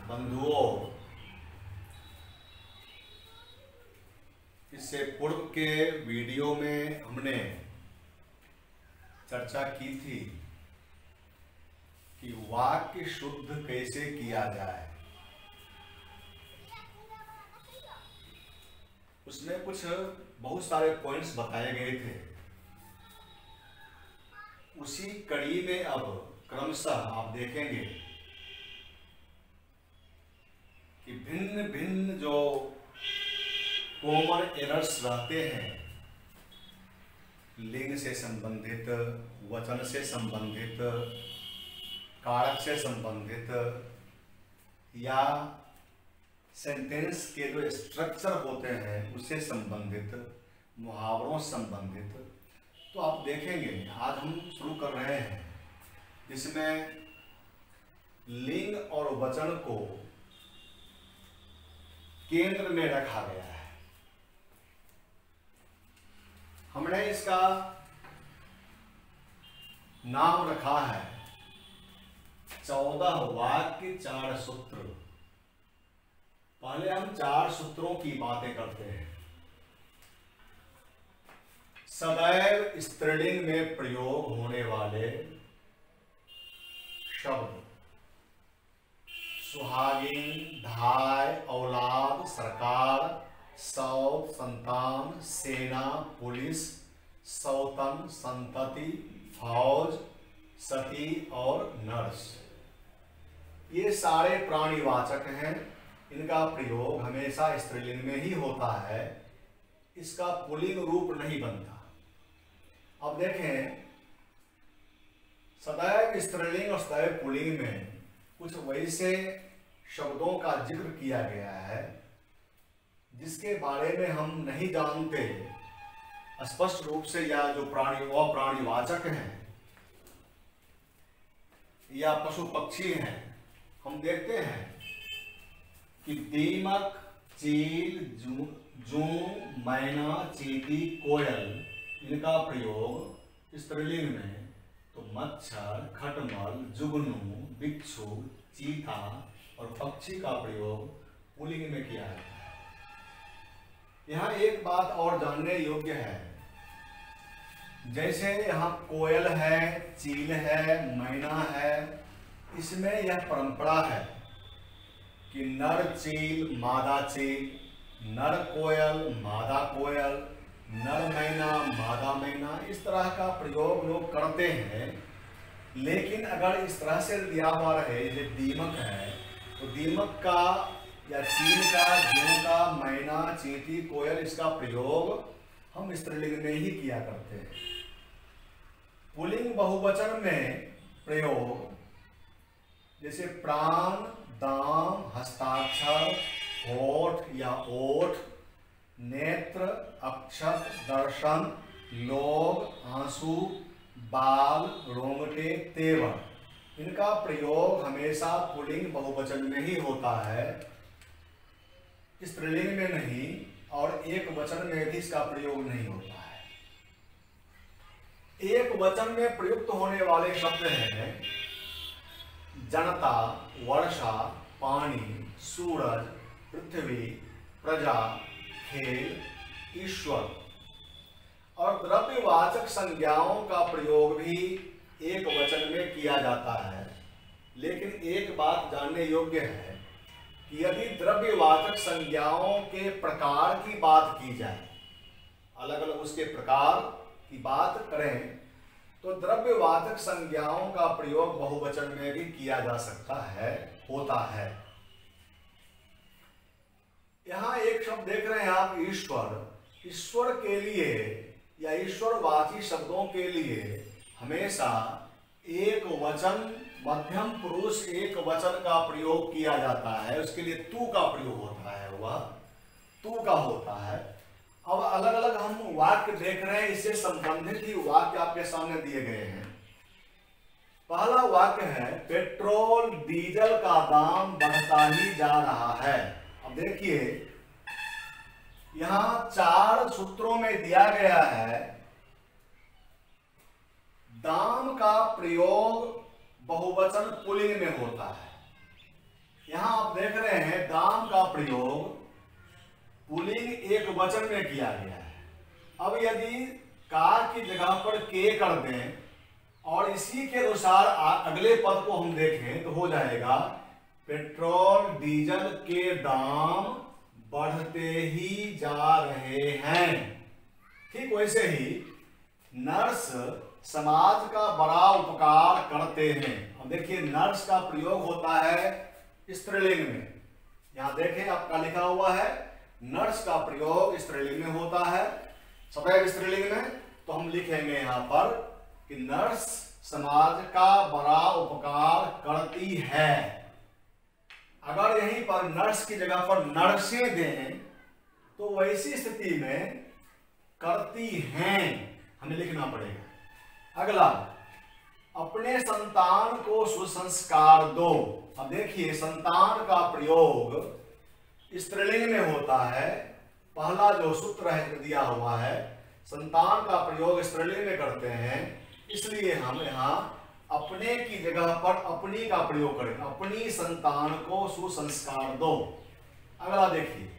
बंधुओं, इससे पूर्व के वीडियो में हमने चर्चा की थी कि वाक्य शुद्ध कैसे किया जाए। उसमें कुछ बहुत सारे पॉइंट्स बताए गए थे। उसी कड़ी में अब क्रमशः आप देखेंगे कि भिन्न भिन्न जो कॉमन एरर्स रहते हैं, लिंग से संबंधित, वचन से संबंधित, कारक से संबंधित या सेंटेंस के जो स्ट्रक्चर होते हैं उससे संबंधित, मुहावरों से संबंधित, तो आप देखेंगे आज हम शुरू कर रहे हैं जिसमें लिंग और वचन को केंद्र में रखा गया है। हमने इसका नाम रखा है 14 वाक्य 4 सूत्र। पहले हम 4 सूत्रों की बातें करते हैं। सदैव स्त्रीलिंग में प्रयोग होने वाले शब्द सुहागिन, धाय, औलाद, सरकार, सौत, संतान, सेना, पुलिस, सौतन, संतति, फौज, सती और नर्स, ये सारे प्राणीवाचक हैं। इनका प्रयोग हमेशा स्त्रीलिंग में ही होता है, इसका पुल्लिंग रूप नहीं बनता। अब देखें, सदैव स्त्रीलिंग और सदैव पुल्लिंग में कुछ वैसे शब्दों का जिक्र किया गया है जिसके बारे में हम नहीं जानते स्पष्ट रूप से, या जो प्राणीवाचक हैं या पशु पक्षी हैं। हम देखते हैं कि दीमक, चील, जूं, मैना, चींटी, कोयल, इनका प्रयोग स्त्रीलिंग में तो मच्छर, खटमल, जुगनू, बिच्छू, चीता और पक्षी का प्रयोग पुल्लिंग में किया जाता है। यहाँ एक बात और जानने योग्य है, जैसे यहाँ कोयल है, चील है, मैना है, इसमें यह परंपरा है कि नर चील, मादा चील, नर कोयल, मादा कोयल, नर मैना, मादा मैना, इस तरह का प्रयोग लोग करते हैं। लेकिन अगर इस तरह से दिया हुआ रहे, जैसे दीमक है, तो दीमक का या चील का, जूं का, मैना, चींटी, कोयल, इसका प्रयोग हम स्त्रीलिंग में ही किया करते हैं। पुल्लिंग बहुवचन में प्रयोग जैसे प्राण, दाम, हस्ताक्षर, होठ या ओठ, नेत्र, अक्षत, दर्शन, लोग, आंसू, बाल, रोंगटे, तेवर, इनका प्रयोग हमेशा पुल्लिंग बहुवचन में ही होता है, स्त्रीलिंग में नहीं, और एक वचन में भी इसका प्रयोग नहीं होता है। एक वचन में प्रयुक्त होने वाले शब्द हैं जनता, वर्षा, पानी, सूरज, पृथ्वी, प्रजा, खेल, ईश्वर। और द्रव्यवाचक संज्ञाओं का प्रयोग भी एक वचन में किया जाता है। लेकिन एक बात जानने योग्य है कि यदि द्रव्यवाचक संज्ञाओं के प्रकार की बात की जाए, अलग अलग उसके प्रकार की बात करें, तो द्रव्यवाचक संज्ञाओं का प्रयोग बहुवचन में भी किया जा सकता है, होता है। यहां एक शब्द देख रहे हैं आप, ईश्वर। ईश्वर के लिए या ईश्वरवाची शब्दों के लिए हमेशा एक वचन, मध्यम पुरुष एक वचन का प्रयोग किया जाता है। उसके लिए तू का प्रयोग होता है, वह तू का होता है। अब अलग अलग हम वाक्य देख रहे हैं, इससे संबंधित ही वाक्य आपके सामने दिए गए हैं। पहला वाक्य है, पेट्रोल डीजल का दाम बढ़ता ही जा रहा है। अब देखिए, यहां 4 सूत्रों में दिया गया है दाम का प्रयोग बहुवचन पुल्लिंग में होता है। यहां आप देख रहे हैं दाम का प्रयोग पुल्लिंग एक वचन में किया गया है। अब यदि कार की जगह पर के कर दें और इसी के अनुसार अगले पद को हम देखें तो हो जाएगा पेट्रोल डीजल के दाम बढ़ते ही जा रहे हैं। ठीक वैसे ही नर्स समाज का बड़ा उपकार करते हैं। अब देखिए नर्स का प्रयोग होता है स्त्रीलिंग में। यहां देखें आपका लिखा हुआ है नर्स का प्रयोग स्त्रीलिंग में होता है, सदैव स्त्रीलिंग में। तो हम लिखेंगे यहां पर कि नर्स समाज का बड़ा उपकार करती है। अगर यहीं पर नर्स की जगह पर नर्सें दें तो वैसी स्थिति में करती हैं हमें लिखना पड़ेगा। अगला, अपने संतान को सुसंस्कार दो। अब देखिए संतान का प्रयोग स्त्रीलिंग में होता है। पहला जो सूत्र है दिया हुआ है संतान का प्रयोग स्त्रीलिंग में करते हैं, इसलिए हम यहाँ अपने की जगह पर अपनी का प्रयोग करें। अपनी संतान को सुसंस्कार दो। अगला देखिए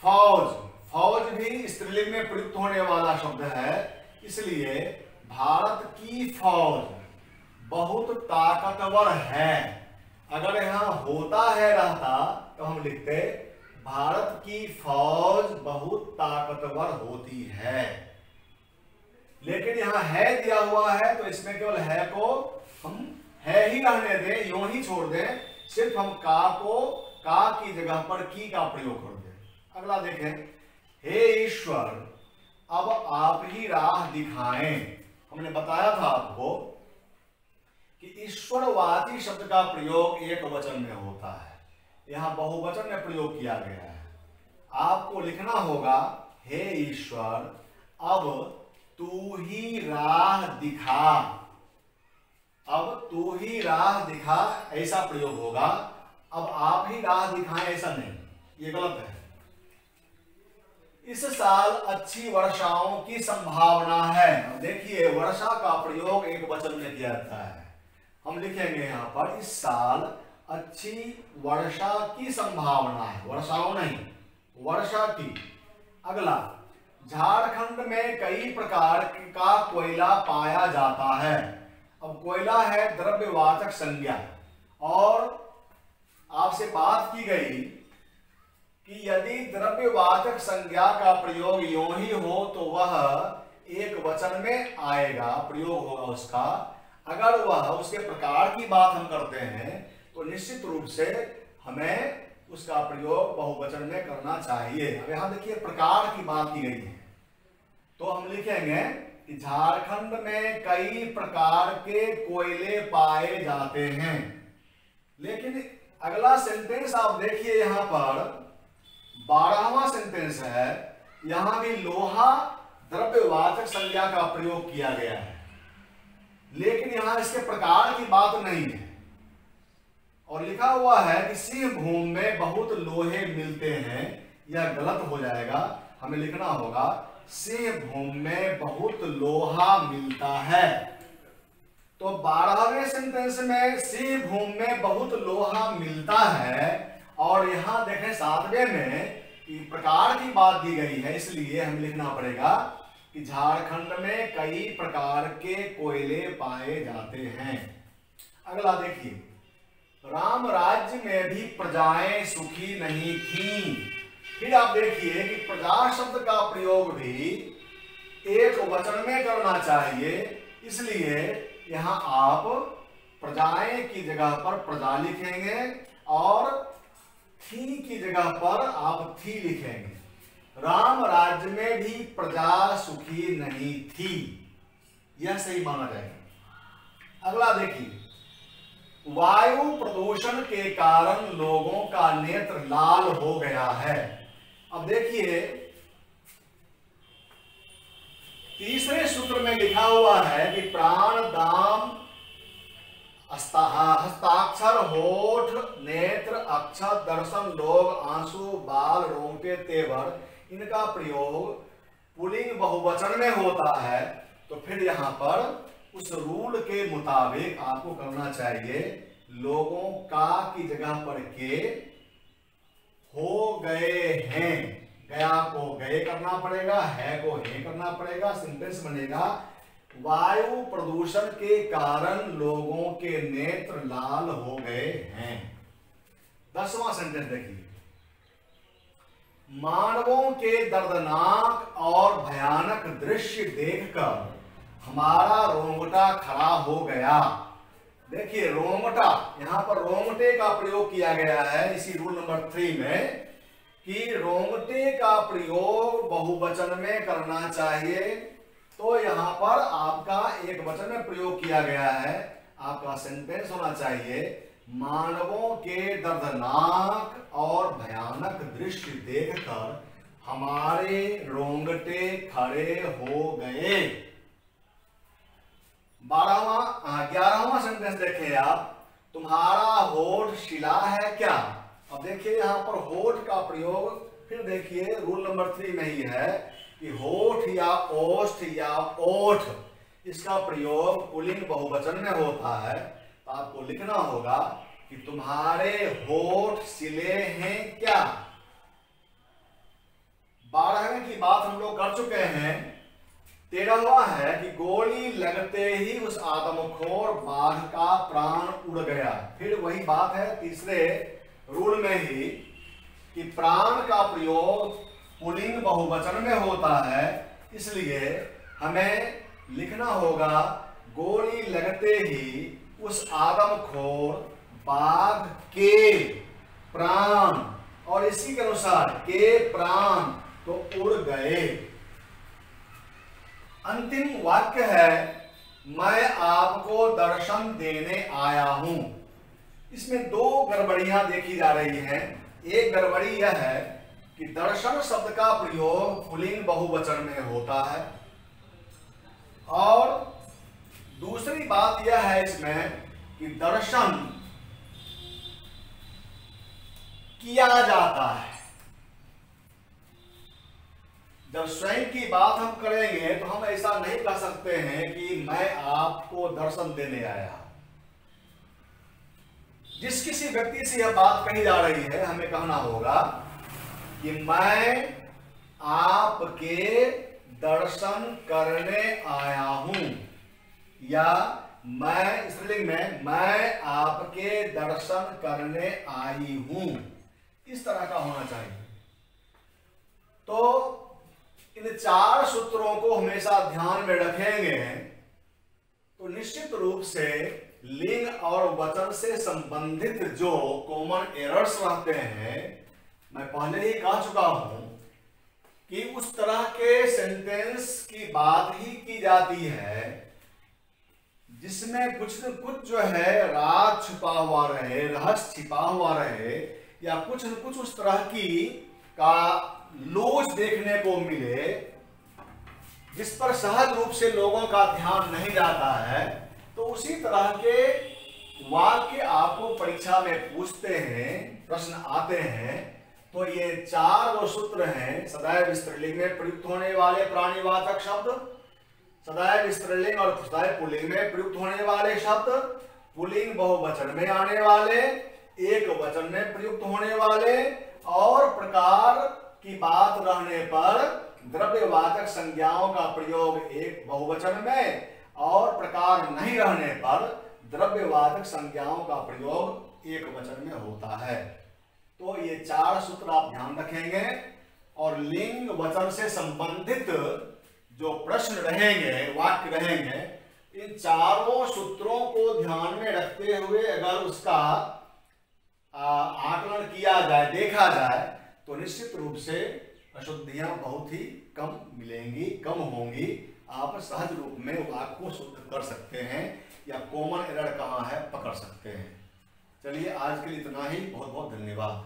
फौज। फौज भी स्त्रीलिंग में प्रयुक्त होने वाला शब्द है, इसलिए भारत की फौज बहुत ताकतवर है। अगर यहां होता है रहता तो हम लिखते भारत की फौज बहुत ताकतवर होती है, लेकिन यहां है दिया हुआ है तो इसमें केवल है को हम है ही रहने दें, यूं ही छोड़ दें। सिर्फ हम का की जगह पर की का प्रयोग कर दें। अगला देखें, हे ईश्वर अब आप ही राह दिखाएं। हमने बताया था आपको कि ईश्वरवादी शब्द का प्रयोग एक वचन में होता है, यहां बहुवचन में प्रयोग किया गया है। आपको लिखना होगा हे ईश्वर अब तू ही राह दिखा। अब तू ही राह दिखा ऐसा प्रयोग होगा। अब आप ही राह दिखाएं ऐसा नहीं, ये गलत है। इस साल अच्छी वर्षाओं की संभावना है। देखिए वर्षा का प्रयोग एक वचन में किया जाता है। हम लिखेंगे यहां पर इस साल अच्छी वर्षा की संभावना है, वर्षाओं नहीं वर्षा की। अगला, झारखंड में कई प्रकार का कोयला पाया जाता है। अब कोयला है द्रव्यवाचक संज्ञा, और आपसे बात की गई कि यदि द्रव्यवाचक संज्ञा का प्रयोग यूं ही हो तो वह एक वचन में आएगा, प्रयोग होगा उसका। अगर वह उसके प्रकार की बात हम करते हैं तो निश्चित रूप से हमें उसका प्रयोग बहुवचन में करना चाहिए। अब यहां देखिए प्रकार की बात की गई है तो हम लिखेंगे कि झारखंड में कई प्रकार के कोयले पाए जाते हैं। लेकिन अगला सेंटेंस आप देखिए यहां पर 12वां सेंटेंस है, यहां भी लोहा द्रव्यवाचक संज्ञा का प्रयोग किया गया है, लेकिन यहां इसके प्रकार की बात नहीं है। और लिखा हुआ है कि सिंहभूम में बहुत लोहे मिलते हैं, यह गलत हो जाएगा। हमें लिखना होगा सिंहभूम में बहुत लोहा मिलता है। तो 12वें सेंटेंस में सिंहभूम में बहुत लोहा मिलता है, और यहां देखें 7वें में कि प्रकार की बात दी गई है, इसलिए हमें लिखना पड़ेगा कि झारखंड में कई प्रकार के कोयले पाए जाते हैं। अगला देखिए, राम राज्य में भी प्रजाएं सुखी नहीं थीं। फिर आप देखिए कि प्रजा शब्द का प्रयोग भी एक वचन में करना चाहिए, इसलिए यहां आप प्रजाएं की जगह पर प्रजा लिखेंगे और थी की जगह पर आप थी लिखेंगे। राम राज्य में भी प्रजा सुखी नहीं थी, यह सही माना जाएगा। अगला देखिए, वायु प्रदूषण के कारण लोगों का नेत्र लाल हो गया है। अब देखिए तीसरे सूत्र में लिखा हुआ है कि प्राण दाम हस्ताक्षर होठ नेत्र अक्षर दर्शन लोग आंसू बाल रोंगटे तेवर, इनका प्रयोग पुल्लिंग बहुवचन में होता है। तो फिर यहां पर उस रूल के मुताबिक आपको करना चाहिए लोगों का की जगह पर के हो गए हैं। गया को गए करना पड़ेगा, है को हे करना पड़ेगा। सेंटेंस बनेगा वायु प्रदूषण के कारण लोगों के नेत्र लाल हो गए हैं। 10वां सेंटेंस देखिए, मानवों के दर्दनाक और भयानक दृश्य देखकर हमारा रोंगटा खड़ा हो गया। देखिए रोंगटा, यहां पर रोंगटे का प्रयोग किया गया है इसी रूल नंबर 3 में कि रोंगटे का प्रयोग बहुवचन में करना चाहिए। तो यहां पर आपका एक वचन में प्रयोग किया गया है। आपका सेंटेंस होना चाहिए मानवों के दर्दनाक और भयानक दृश्य देखकर हमारे रोंगटे खड़े हो गए। 11वां सेंटेंस देखें आप, तुम्हारा होठ शिला है क्या। अब देखिए यहां पर होठ का प्रयोग फिर देखिए रूल नंबर 3 में ही है कि होठ या ओष्ठ या ओठ, इसका प्रयोग पुल्लिंग बहुवचन में होता है। तो आपको लिखना होगा कि तुम्हारे होठ सिले हैं क्या। 12वें की बात हम लोग कर चुके हैं। 13वां है कि गोली लगते ही उस आदमखोर बाघ का प्राण उड़ गया। फिर वही बात है तीसरे रूल में ही कि प्राण का प्रयोग पुल्लिंग बहुवचन में होता है, इसलिए हमें लिखना होगा गोली लगते ही उस आदमखोर बाघ के प्राण, और इसी के अनुसार के प्राण तो उड़ गए। अंतिम वाक्य है मैं आपको दर्शन देने आया हूं। इसमें 2 गड़बड़ियां देखी जा रही हैं। एक गड़बड़ी यह है कि दर्शन शब्द का प्रयोग पुल्लिंग बहुवचन में होता है, और दूसरी बात यह है इसमें कि दर्शन किया जाता है। जब स्वयं की बात हम करेंगे तो हम ऐसा नहीं कह सकते हैं कि मैं आपको दर्शन देने आया। जिस किसी व्यक्ति से यह बात कही जा रही है हमें कहना होगा कि मैं आपके दर्शन करने आया हूं, या मैं स्त्रीलिंग में मैं आपके दर्शन करने आई हूं, इस तरह का होना चाहिए। तो इन 4 सूत्रों को हमेशा ध्यान में रखेंगे तो निश्चित रूप से लिंग और वचन से संबंधित जो कॉमन एरर्स रहते हैं, मैं पहले ही कह चुका हूं कि उस तरह के सेंटेंस की बात ही की जाती है जिसमें कुछ न कुछ जो है राज छुपा हुआ रहे, रहस्य छिपा हुआ रहे, या कुछ न कुछ उस तरह की का लोच देखने को मिले जिस पर सहज रूप से लोगों का ध्यान नहीं जाता है। तो उसी तरह के वाक्य आपको परीक्षा में पूछते हैं, प्रश्न आते हैं। तो ये 4 वो सूत्र हैं, सदैव स्त्रीलिंग में प्रयुक्त होने वाले प्राणीवाचक शब्द, सदैव स्त्रीलिंग और सदैव पुल्लिंग में प्रयुक्त होने वाले शब्द, पुल्लिंग बहुवचन में आने वाले, एक वचन में प्रयुक्त होने वाले, और प्रकार की बात रहने पर द्रव्यवाचक संज्ञाओं का प्रयोग एक बहुवचन में, और प्रकार नहीं रहने पर द्रव्यवाचक संज्ञाओं का प्रयोग एक वचन में होता है। तो ये 4 सूत्र आप ध्यान रखेंगे, और लिंग वचन से संबंधित जो प्रश्न रहेंगे, वाक्य रहेंगे, इन 4 सूत्रों को ध्यान में रखते हुए अगर उसका आकलन किया जाए, देखा जाए, तो निश्चित रूप से अशुद्धियां बहुत ही कम मिलेंगी, कम होंगी। आप सहज रूप में वाक्य को शुद्ध कर सकते हैं, या कॉमन एरर कहाँ है पकड़ सकते हैं। चलिए आज के लिए इतना ही। बहुत बहुत धन्यवाद।